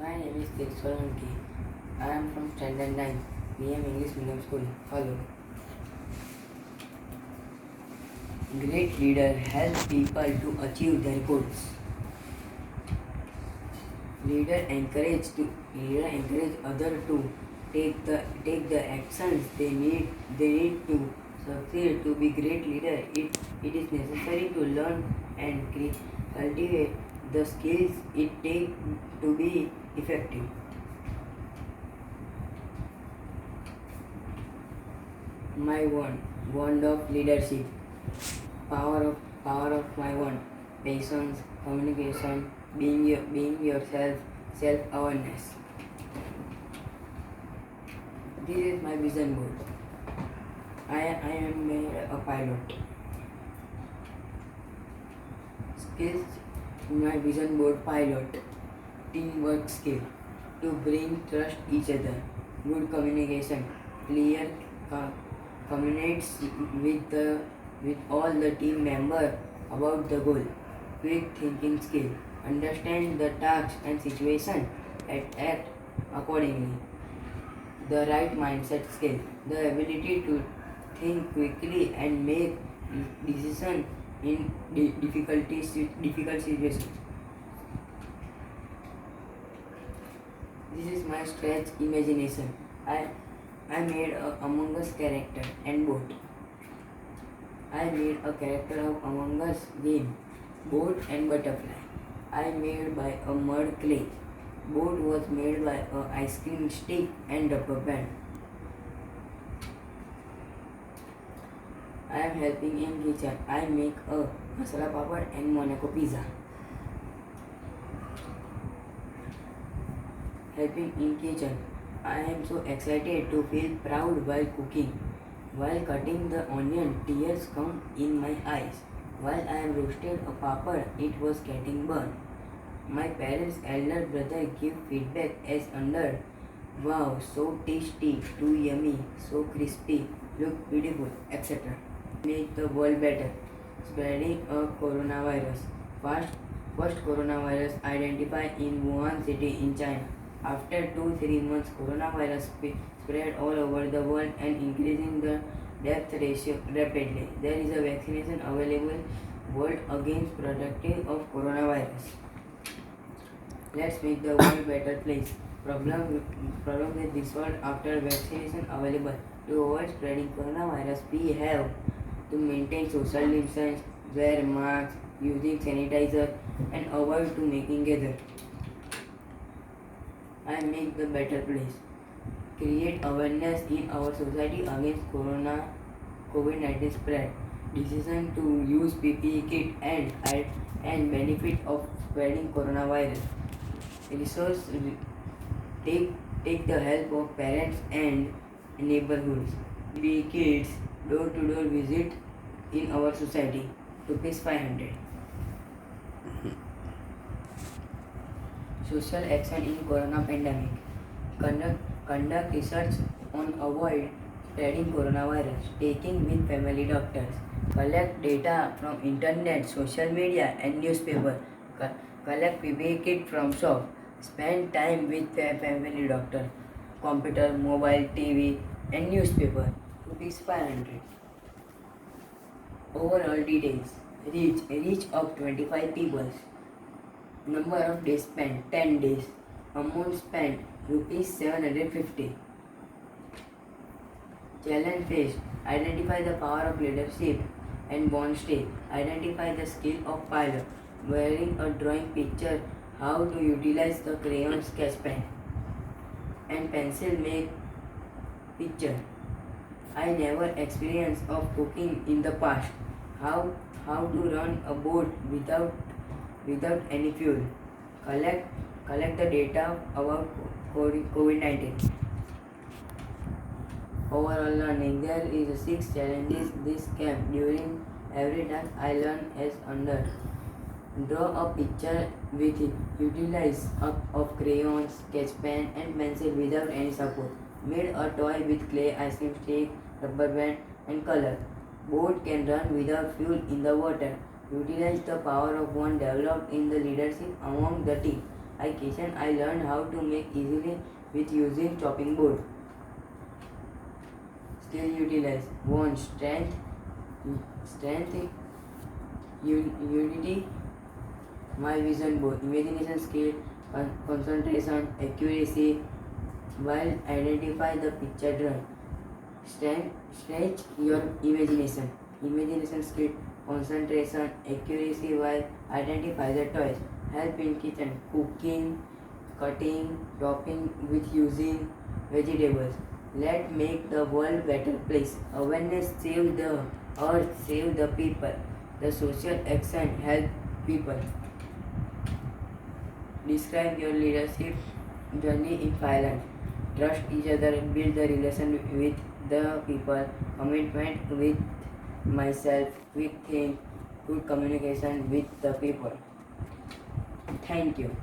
My name is Kirshwar Hanki. I am from Standard 9, PM English Medium School. Hello. Great leader help people to achieve their goals. Leader encourage other to take the actions they need to succeed. To be great leader, it is necessary to learn and cultivate the skills it takes to be effective. My wand of leadership. Power of my wand. Patience, communication, being yourself, self-awareness. This is my vision board. I am a pilot. Skills in my vision board: pilot, teamwork skill, to bring trust each other, good communication, clear communicates with all the team member about the goal, quick thinking skill, understand the task and situation and act accordingly, the right mindset skill, the ability to think quickly and make decisions in difficult situations. This is my stretch imagination. I made a Among Us character and boat. I made a character of Among Us game, boat and butterfly. I made by a mud clay. Boat was made by a ice cream stick and rubber band. I am helping in kitchen. I make a masala papad and Monaco pizza. Helping in kitchen. I am so excited to feel proud while cooking. While cutting the onion, tears come in my eyes. While I am roasted a papad, it was getting burned. My parents' elder brother give feedback as under. Wow, so tasty, too yummy, so crispy, look beautiful, etc. Make the world better. Spreading a coronavirus. First coronavirus identified in Wuhan city in China. After 2-3 months, coronavirus spread all over the world and increasing the death ratio rapidly. There is a vaccination available world against protective of coronavirus. Let's make the world better place. Problem with this world after vaccination available. To avoid spreading coronavirus, we have to maintain social distance, wear masks, using sanitizer, and avoid to making gather. I make the better place. Create awareness in our society against COVID-19 spread. Decision to use PPE kit and benefit of spreading coronavirus. Resource take the help of parents and neighborhoods. PPE kits door-to-door visit in our society. ₹500. Social action in corona pandemic. Conduct research on avoid spreading coronavirus. Taking with family doctors. Collect data from internet, social media and newspaper. Collect PPE kit from shop. Spend time with family doctor. Computer, mobile, TV and newspaper. ₹500. Overall details. Reach of 25 people. Number of days spent 10 days. Amount spent ₹750. Challenge faced. Identify the power of leadership and bond state. Identify the skill of pilot. Wearing a drawing picture how to utilize the crayon sketch pen and pencil make picture. I never experienced of cooking in the past. How to run a boat without any fuel. Collect the data about COVID-19. Overall learning. There is 6 challenges this camp. During every task I learn as under. Draw a picture with utilize of crayons, sketch pen and pencil without any support. Made a toy with clay, ice cream stick, rubber band and color. Boat can run without fuel in the water. Utilize the power of one developed in the leadership among the team. kitchen, I learned how to make easily with using chopping board. Skill utilize. 1. Strength, unity, my vision board. Imagination skill, concentration, accuracy, while identify the picture drawing. Stretch your imagination. Imagination skill, concentration, accuracy while identify the toys. Help in kitchen, cooking, cutting, chopping with using vegetables. Let make the world better place. Awareness save the earth, save the people. The social action help people. Describe your leadership journey in 5 lines. Trust each other, build the relation with the people, commitment with myself, quick think, good communication with the people. Thank you.